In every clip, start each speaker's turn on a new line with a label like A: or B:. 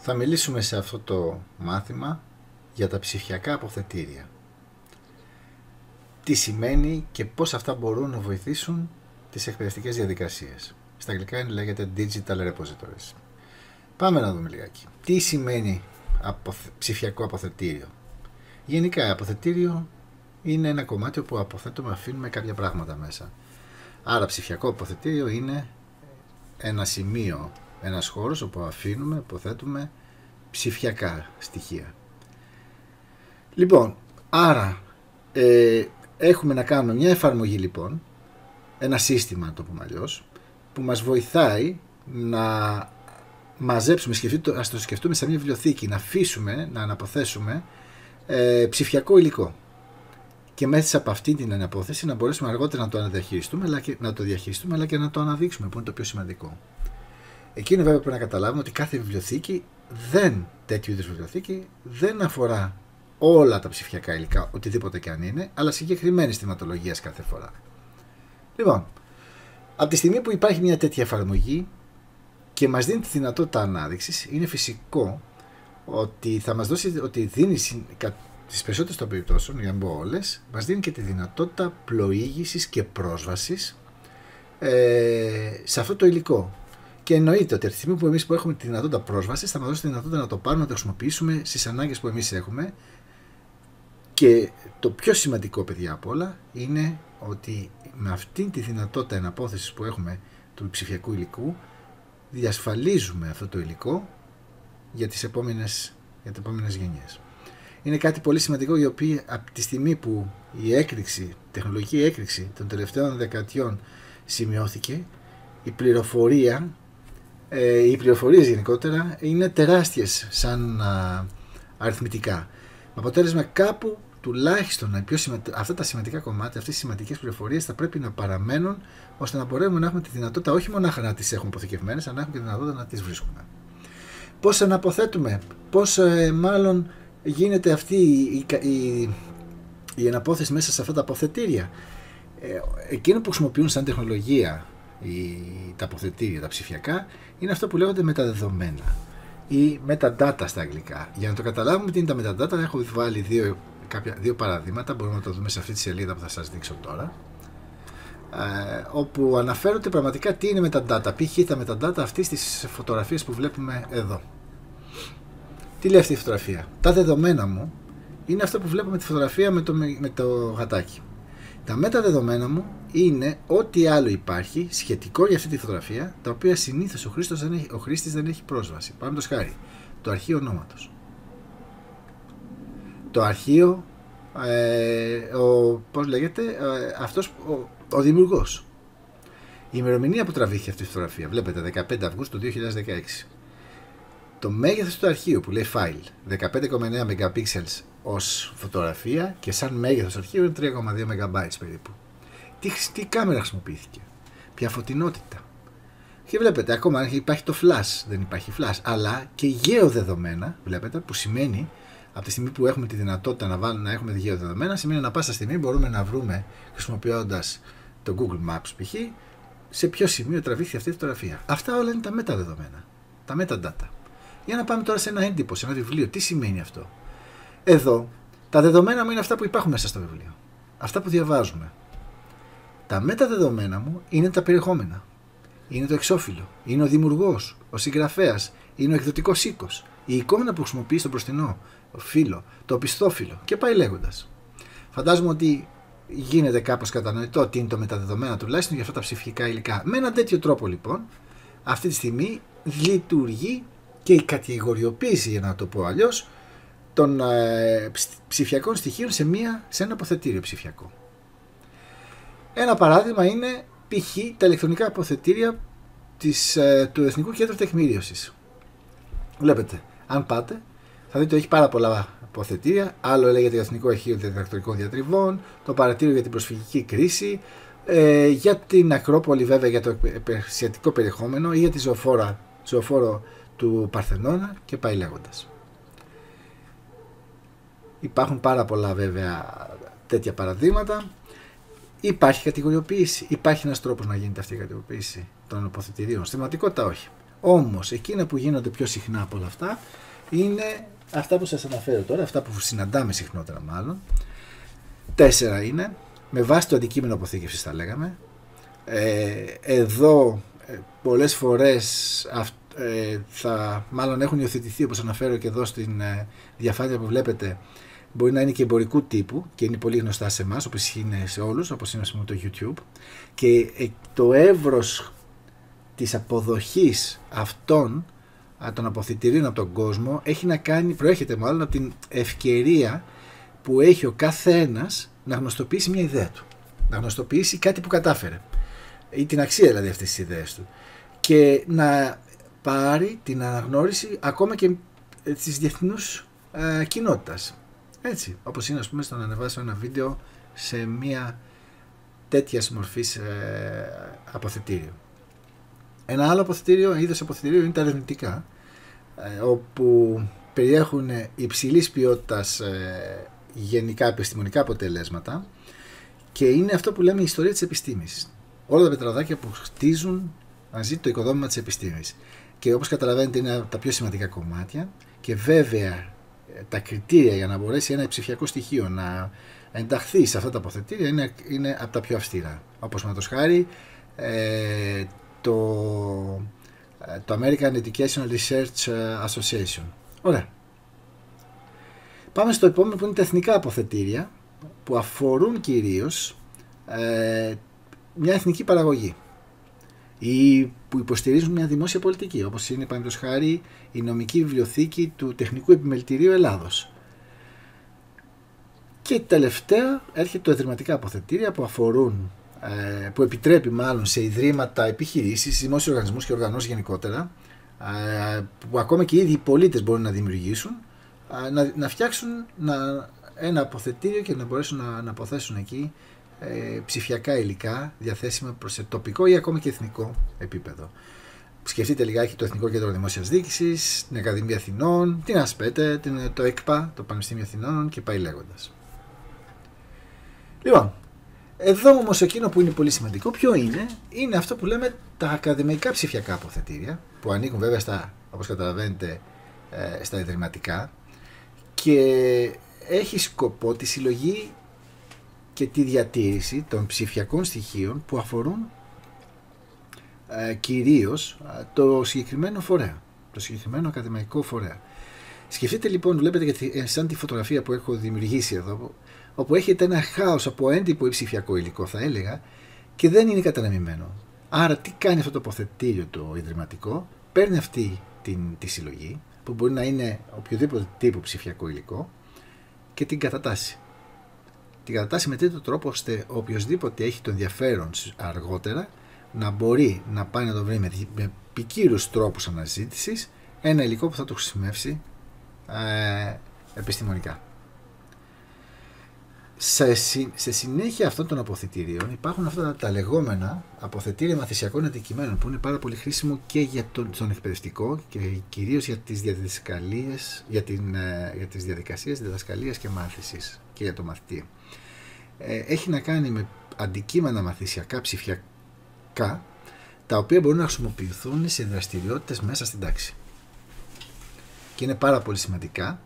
A: Θα μιλήσουμε σε αυτό το μάθημα για τα ψηφιακά αποθετήρια. Τι σημαίνει και πώς αυτά μπορούν να βοηθήσουν τις εκπαιδευτικές διαδικασίες. Στα αγγλικά λέγεται Digital Repositories. Πάμε να δούμε λιγάκι. Τι σημαίνει ψηφιακό αποθετήριο. Γενικά, αποθετήριο είναι ένα κομμάτι όπου αποθέτουμε, αφήνουμε κάποια πράγματα μέσα. Άρα ψηφιακό αποθετήριο είναι ένα σημείο, ένας χώρος όπου αφήνουμε, αποθέτουμε ψηφιακά στοιχεία. Λοιπόν, άρα έχουμε να κάνουμε μια εφαρμογή, λοιπόν, ένα σύστημα, το πούμε αλλιώς, που μας βοηθάει να μαζέψουμε, ας το σκεφτούμε σε μια βιβλιοθήκη, να αφήσουμε, να αναποθέσουμε ψηφιακό υλικό. Και μέσα από αυτή την αναπόθεση να μπορέσουμε αργότερα να το διαχειριστούμε, αλλά και να το αναδείξουμε, που είναι το πιο σημαντικό. Εκείνο βέβαια πρέπει να καταλάβουμε ότι κάθε βιβλιοθήκη, τέτοιου είδους βιβλιοθήκη, δεν αφορά όλα τα ψηφιακά υλικά, οτιδήποτε και αν είναι, αλλά συγκεκριμένη θεματολογία κάθε φορά. Λοιπόν, από τη στιγμή που υπάρχει μια τέτοια εφαρμογή και μας δίνει τη δυνατότητα ανάδειξης, είναι φυσικό ότι θα μας δώσει, ότι δίνει τις περισσότερες των περιπτώσεων, για να πω όλες, μας δίνει και τη δυνατότητα πλοήγησης και πρόσβασης σε αυτό το υλικό. Και εννοείται ότι από τη στιγμή που εμείς έχουμε τη δυνατότητα πρόσβασης, θα μας δώσει τη δυνατότητα να το πάρουμε, να το χρησιμοποιήσουμε στις ανάγκες που εμείς έχουμε. Και το πιο σημαντικό, παιδιά, απ' όλα, είναι ότι με αυτή τη δυνατότητα εναπόθεσης που έχουμε του ψηφιακού υλικού, διασφαλίζουμε αυτό το υλικό για τις επόμενες γενιές. Είναι κάτι πολύ σημαντικό, η οποία από τη στιγμή που η τεχνολογική έκρηξη των τελευταίων δεκαετιών σημειώθηκε, οι πληροφορίες γενικότερα είναι τεράστιες σαν αριθμητικά. Με αποτέλεσμα κάπου τουλάχιστον αυτά τα σημαντικά κομμάτια, αυτές τις σημαντικές πληροφορίες θα πρέπει να παραμένουν, ώστε να μπορέσουμε να έχουμε τη δυνατότητα όχι μονάχα να τις έχουμε αποθηκευμένες, αλλά να έχουμε και τη δυνατότητα να τις βρίσκουμε. Πώς αναποθέτουμε, πώς μάλλον γίνεται αυτή η εναπόθεση μέσα σε αυτά τα αποθετήρια. Εκείνο που χρησιμοποιούν σαν τεχνολογία τα αποθετήρια, τα ψηφιακά, είναι αυτό που λέγονται μεταδεδομένα ή metadata στα αγγλικά. Για να το καταλάβουμε τι είναι τα metadata, έχω βάλει δύο παραδείγματα, μπορούμε να το δούμε σε αυτή τη σελίδα που θα σας δείξω τώρα, όπου αναφέρονται πραγματικά τι είναι metadata. Π.χ. τα metadata αυτής της φωτογραφίας που βλέπουμε εδώ. Τι λέει αυτή η φωτογραφία? Τα δεδομένα μου είναι αυτό που βλέπουμε τη φωτογραφία με το γατάκι. Τα μεταδεδομένα μου είναι ό,τι άλλο υπάρχει σχετικό για αυτή τη φωτογραφία, τα οποία συνήθως ο χρήστης δεν έχει πρόσβαση. Παραδείγματος χάρη, το αρχείο ονόματος, το αρχείο, πώς λέγεται, ο δημιουργός, η ημερομηνία που τραβήθηκε αυτή η φωτογραφία. Βλέπετε, 15 Αυγούστου 2016. Το μέγεθος του αρχείου που λέει file, 15,9 MP ως φωτογραφία, και σαν μέγεθος αρχείου είναι 3,2 MB περίπου. Τι κάμερα χρησιμοποιήθηκε, ποια φωτεινότητα. Και βλέπετε, ακόμα υπάρχει το flash, δεν υπάρχει flash, αλλά και γεωδεδομένα, βλέπετε, που σημαίνει από τη στιγμή που έχουμε τη δυνατότητα να έχουμε γεωδεδομένα, σημαίνει να πάσα στιγμή μπορούμε να βρούμε, χρησιμοποιώντας το Google Maps π.χ., σε ποιο σημείο τραβήθηκε αυτή η φωτογραφία. Αυτά όλα είναι τα μεταδεδομένα, τα metadata. Για να πάμε τώρα σε ένα έντυπο, σε ένα βιβλίο. Τι σημαίνει αυτό? Εδώ, τα δεδομένα μου είναι αυτά που υπάρχουν μέσα στο βιβλίο. Αυτά που διαβάζουμε. Τα μεταδεδομένα μου είναι τα περιεχόμενα. Είναι το εξώφυλλο. Είναι ο δημιουργός, ο συγγραφέας. Είναι ο εκδοτικός οίκος. Η εικόνα που χρησιμοποιεί στο μπροστινό φύλλο, το οπισθόφυλλο, και πάει λέγοντας. Φαντάζομαι ότι γίνεται κάπως κατανοητό τι είναι το μεταδεδομένα, τουλάχιστον για αυτά τα ψηφιακά υλικά. Με έναν τέτοιο τρόπο, λοιπόν, αυτή τη στιγμή λειτουργεί και η κατηγοριοποίηση, για να το πω αλλιώς, των ψηφιακών στοιχείων σε ένα αποθετήριο ψηφιακό. Ένα παράδειγμα είναι π.χ. τα ηλεκτρονικά αποθετήρια του Εθνικού Κέντρου Τεκμηρίωσης. Βλέπετε, αν πάτε, θα δείτε ότι έχει πάρα πολλά αποθετήρια. Άλλο λέγεται Εθνικό Αρχείο Διδακτορικών Διατριβών, το Παρατήριο για την Προσφυγική Κρίση, για την Ακρόπολη, βέβαια, για το επερσιατικό περιεχόμενο, ή για τη ζωοφόρο του Παρθενώνα, και πάει λέγοντας. Υπάρχουν πάρα πολλά, βέβαια, τέτοια παραδείγματα. Υπάρχει κατηγοριοποίηση. Υπάρχει ένας τρόπος να γίνεται αυτή η κατηγοριοποίηση των αποθετηρίων. Στην πραγματικότητα όχι. Όμως εκείνα που γίνονται πιο συχνά από όλα αυτά είναι αυτά που σας αναφέρω τώρα, αυτά που συναντάμε συχνότερα μάλλον. 4 είναι, με βάση το αντικείμενο αποθήκευσης θα λέγαμε. Εδώ πολλές φορές θα μάλλον έχουν υιοθετηθεί, όπως αναφέρω και εδώ στην διαφάνεια που βλέπετε, μπορεί να είναι και εμπορικού τύπου και είναι πολύ γνωστά σε εμάς, όπως είναι σε όλους, όπως είναι το YouTube, και το εύρος της αποδοχής αυτών των αποθητηρίων από τον κόσμο έχει να κάνει, προέρχεται μάλλον από την ευκαιρία που έχει ο καθένας να γνωστοποιήσει μια ιδέα του, να γνωστοποιήσει κάτι που κατάφερε ή την αξία δηλαδή αυτής της ιδέας του και να πάρει την αναγνώριση ακόμα και της διεθνούς κοινότητας. Έτσι, όπως είναι, ας πούμε, στο να ανεβάσω ένα βίντεο σε μια τέτοια μορφής αποθετήριο. Ένα άλλο αποθετήριο, είδος αποθετήριο είναι τα ερευνητικά, όπου περιέχουν υψηλής ποιότητας γενικά επιστημονικά αποτελέσματα και είναι αυτό που λέμε η ιστορία της επιστήμης. Όλα τα πετραδάκια που χτίζουν μαζί το οικοδόμημα της επιστήμης. Και όπως καταλαβαίνετε είναι τα πιο σημαντικά κομμάτια και βέβαια τα κριτήρια για να μπορέσει ένα ψηφιακό στοιχείο να ενταχθεί σε αυτά τα αποθετήρια είναι από τα πιο αυστηρά. Όπως με το χάρη το American Educational Research Association. Ωραία. Πάμε στο επόμενο που είναι τα εθνικά αποθετήρια που αφορούν κυρίως μια εθνική παραγωγή ή που υποστηρίζουν μια δημόσια πολιτική, όπως είναι παραδείγματος χάρη η νομική βιβλιοθήκη του Τεχνικού Επιμελητηρίου Ελλάδος. Και τελευταία έρχεται το ιδρυματικά αποθετήρια που αφορούν, που επιτρέπει μάλλον σε ιδρύματα, επιχειρήσεις, δημόσιους οργανισμούς και οργανώσεις γενικότερα, που ακόμα και οι ίδιοι οι πολίτες μπορούν να δημιουργήσουν, να φτιάξουν ένα αποθετήριο και να μπορέσουν να αποθέσουν εκεί ψηφιακά υλικά διαθέσιμα προς τοπικό ή ακόμα και εθνικό επίπεδο. Σκεφτείτε λιγάκι το Εθνικό Κέντρο Δημόσιας Διοίκησης, την Ακαδημία Αθηνών, την ΑΣΠΕΤΕ, το ΕΚΠΑ, το Πανεπιστήμιο Αθηνών και πάει λέγοντας. Λοιπόν, εδώ όμως εκείνο που είναι πολύ σημαντικό, ποιο είναι αυτό που λέμε τα ακαδημαϊκά ψηφιακά αποθετήρια, που ανήκουν βέβαια όπως καταλαβαίνετε, στα ιδρυματικά και έχει σκοπό τη συλλογή και τη διατήρηση των ψηφιακών στοιχείων που αφορούν κυρίως το συγκεκριμένο φορέα, το συγκεκριμένο ακαδημαϊκό φορέα. Σκεφτείτε λοιπόν, βλέπετε σαν τη φωτογραφία που έχω δημιουργήσει εδώ, όπου έχετε ένα χάος από έντυπο ή ψηφιακό υλικό θα έλεγα και δεν είναι κατανεμημένο. Άρα τι κάνει αυτό το αποθετήριο το ιδρυματικό? Παίρνει αυτή τη συλλογή που μπορεί να είναι οποιοδήποτε τύπου ψηφιακό υλικό και την κατατάσσει. Την κατατάσσει με τέτοιο τρόπο ώστε οποιοδήποτε έχει το ενδιαφέρον αργότερα να μπορεί να πάει να το βρει με ποικίλους τρόπους αναζήτησης ένα υλικό που θα το χρησιμεύσει επιστημονικά. Σε συνέχεια αυτών των αποθετηρίων υπάρχουν αυτά τα λεγόμενα αποθετήρια μαθησιακών αντικειμένων που είναι πάρα πολύ χρήσιμο και για τον εκπαιδευτικό και κυρίως για τις διαδικασίες διδασκαλίας και μάθησης και για το μαθητή. Έχει να κάνει με αντικείμενα μαθησιακά ψηφιακά τα οποία μπορούν να χρησιμοποιηθούν σε δραστηριότητες μέσα στην τάξη. Και είναι πάρα πολύ σημαντικά.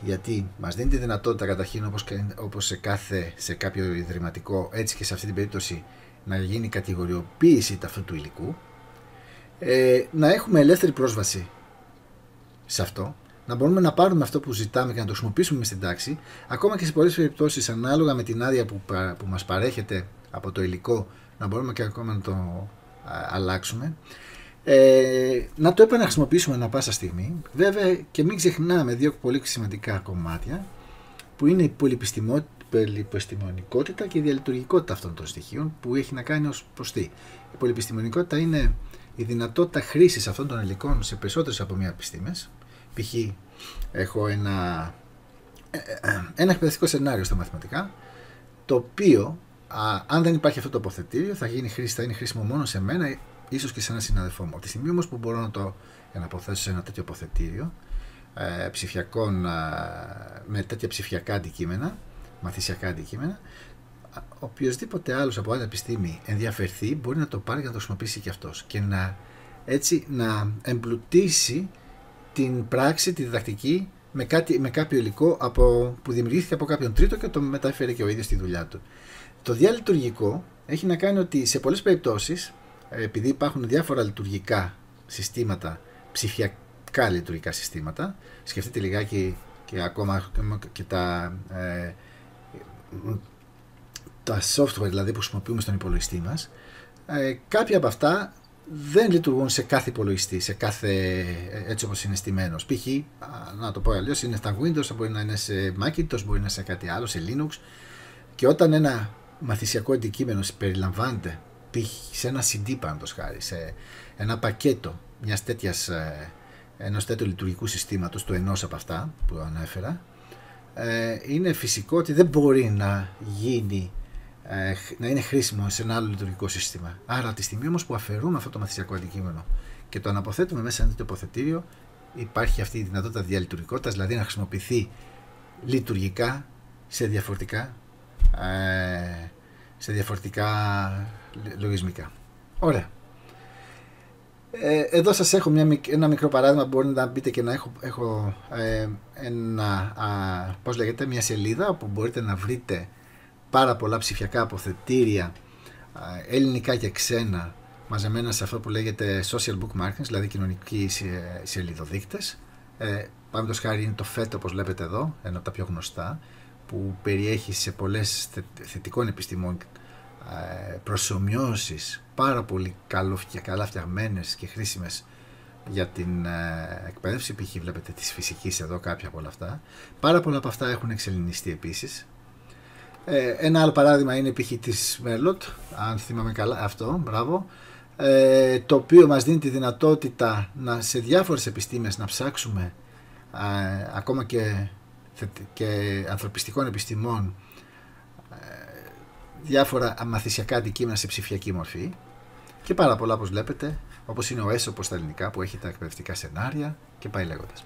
A: Γιατί μας δίνει τη δυνατότητα καταρχήν όπως σε κάποιο ιδρυματικό, έτσι και σε αυτή την περίπτωση να γίνει κατηγοριοποίηση αυτού του υλικού, να έχουμε ελεύθερη πρόσβαση σε αυτό, να μπορούμε να πάρουμε αυτό που ζητάμε και να το χρησιμοποιήσουμε στην τάξη, ακόμα και σε πολλές περιπτώσεις ανάλογα με την άδεια που μας παρέχεται από το υλικό, να μπορούμε και ακόμα να το αλλάξουμε. Να το επαναχρησιμοποιήσουμε ανά πάσα στιγμή. Βέβαια και μην ξεχνάμε δύο πολύ σημαντικά κομμάτια που είναι η πολυεπιστημονικότητα και η διαλειτουργικότητα αυτών των στοιχείων που έχει να κάνει ως προς τι. Η πολυεπιστημονικότητα είναι η δυνατότητα χρήσης αυτών των υλικών σε περισσότερες από μία επιστήμες. Π.χ. έχω ένα εκπαιδευτικό σενάριο στα μαθηματικά, το οποίο αν δεν υπάρχει αυτό το αποθετήριο θα είναι χρήσιμο μόνο σε μένα, ίσως και σε έναν συνάδελφό μου. Από τη στιγμή όμως που μπορώ να αποθέσω σε ένα τέτοιο αποθετήριο ψηφιακών, με τέτοια ψηφιακά αντικείμενα, μαθησιακά αντικείμενα, οποιοδήποτε άλλος από άλλη επιστήμη ενδιαφερθεί μπορεί να το πάρει και να το χρησιμοποιήσει και αυτός και να έτσι να εμπλουτίσει την πράξη, τη διδακτική με κάποιο υλικό που δημιουργήθηκε από κάποιον τρίτο και το μεταφέρει και ο ίδιος στη δουλειά του. Το διαλειτουργικό έχει να κάνει ότι σε πολλές περιπτώσεις, επειδή υπάρχουν διάφορα λειτουργικά συστήματα, ψηφιακά λειτουργικά συστήματα, σκεφτείτε λιγάκι και ακόμα και τα software δηλαδή που χρησιμοποιούμε στον υπολογιστή μας, κάποια από αυτά δεν λειτουργούν σε κάθε υπολογιστή, σε κάθε, έτσι όπως είναι στημένος. Π.χ. να το πω αλλιώς, είναι στα Windows, μπορεί να είναι σε Macintosh, μπορεί να είναι σε κάτι άλλο, σε Linux, και όταν ένα μαθησιακό αντικείμενο περιλαμβάνεται π.χ. σε ένα CD, πάντως χάρη, σε ένα πακέτο ενός τέτοιου λειτουργικού συστήματος, του ενός από αυτά που ανέφερα, είναι φυσικό ότι δεν μπορεί να είναι χρήσιμο σε ένα άλλο λειτουργικό σύστημα. Άρα, τη στιγμή όμως που αφαιρούμε αυτό το μαθησιακό αντικείμενο και το αναποθέτουμε μέσα σε ένα τέτοιο υποθετήριο, υπάρχει αυτή η δυνατότητα διαλειτουργικότητας, δηλαδή να χρησιμοποιηθεί λειτουργικά σε διαφορετικά λογισμικά. Ωραία. Εδώ σας έχω ένα μικρό παράδειγμα που μπορείτε να μπείτε και να έχω μια σελίδα όπου μπορείτε να βρείτε πάρα πολλά ψηφιακά αποθετήρια, ελληνικά και ξένα, μαζεμένα σε αυτό που λέγεται social bookmarkings, δηλαδή κοινωνικοί σελιδοδείκτες. Παραδείγματος χάρη είναι το FET, όπως βλέπετε εδώ, ένα από τα πιο γνωστά, που περιέχει σε πολλές θετικών επιστημών προσομοιώσεις πάρα πολύ καλά φτιαγμένες και χρήσιμες για την εκπαίδευση. Π.χ. βλέπετε της φυσικής εδώ κάποια από όλα αυτά. Πάρα πολλά από αυτά έχουν εξελληνιστεί επίσης. Ένα άλλο παράδειγμα είναι π.χ. της Merlot, αν θυμάμαι καλά αυτό, μπράβο, το οποίο μας δίνει τη δυνατότητα σε διάφορες επιστήμες να ψάξουμε ακόμα και ανθρωπιστικών επιστημών διάφορα μαθησιακά αντικείμενα σε ψηφιακή μορφή, και πάρα πολλά, όπως βλέπετε, όπως είναι ο έσωπος στα ελληνικά που έχει τα εκπαιδευτικά σενάρια και πάει λέγοντας.